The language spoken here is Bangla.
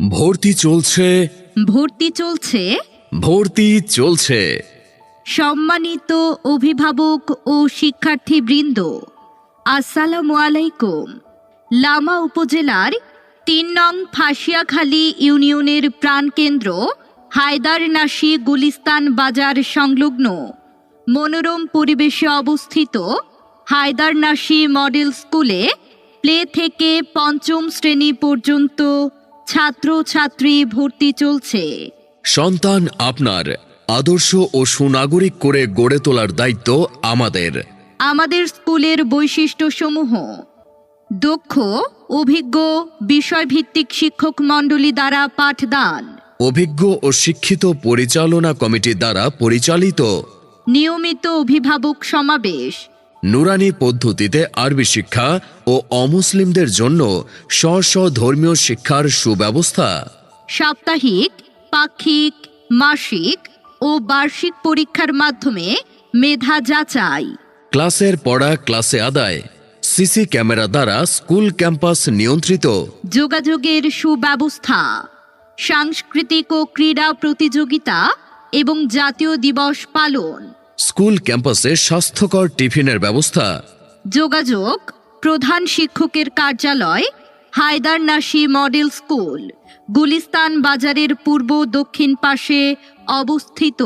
ভর্তি চলছে, ভর্তি চলছে। ভর্তি চলছে। সম্মানিত অভিভাবক ও শিক্ষার্থীবৃন্দ, আসসালামু আলাইকুম। লামা উপজেলার ৩ নং ফাঁসিয়াখালী ইউনিয়নের প্রাণকেন্দ্র হায়দারনাশী গুলিস্তান বাজার সংলগ্ন মনোরম পরিবেশে অবস্থিত হায়দারনাশী মডেল স্কুলে প্লে থেকে ৫ম শ্রেণী পর্যন্ত ছাত্রছাত্রী ভর্তি চলছে। সন্তান আপনার আদর্শ ও সুনাগরিক করে গড়ে তোলার দায়িত্ব আমাদের। আমাদের স্কুলের বৈশিষ্ট্যসমূহ: দক্ষ, অভিজ্ঞ, বিষয়ভিত্তিক শিক্ষক মণ্ডলী দ্বারা পাঠদান, অভিজ্ঞ ও শিক্ষিত পরিচালনা কমিটি দ্বারা পরিচালিত, নিয়মিত অভিভাবক সমাবেশ, নুরানি পদ্ধতিতে আরবি শিক্ষা ও অমুসলিমদের জন্য স্ব ধর্মীয় শিক্ষার সুব্যবস্থা, সাপ্তাহিক, পাক্ষিক, মাসিক ও বার্ষিক পরীক্ষার মাধ্যমে মেধা যাচাই, ক্লাসের পড়া ক্লাসে আদায়, সিসি ক্যামেরা দ্বারা স্কুল ক্যাম্পাস নিয়ন্ত্রিত, যোগাযোগের সুব্যবস্থা, সাংস্কৃতিক ও ক্রীড়া প্রতিযোগিতা এবং জাতীয় দিবস পালন, স্কুল ক্যাম্পাসে স্বাস্থ্যকর টিফিনের ব্যবস্থা। যোগাযোগ: প্রধান শিক্ষকের কার্যালয়, হায়দারনাশী মডেল স্কুল, গুলিস্তান বাজারের পূর্ব দক্ষিণ পাশে অবস্থিত।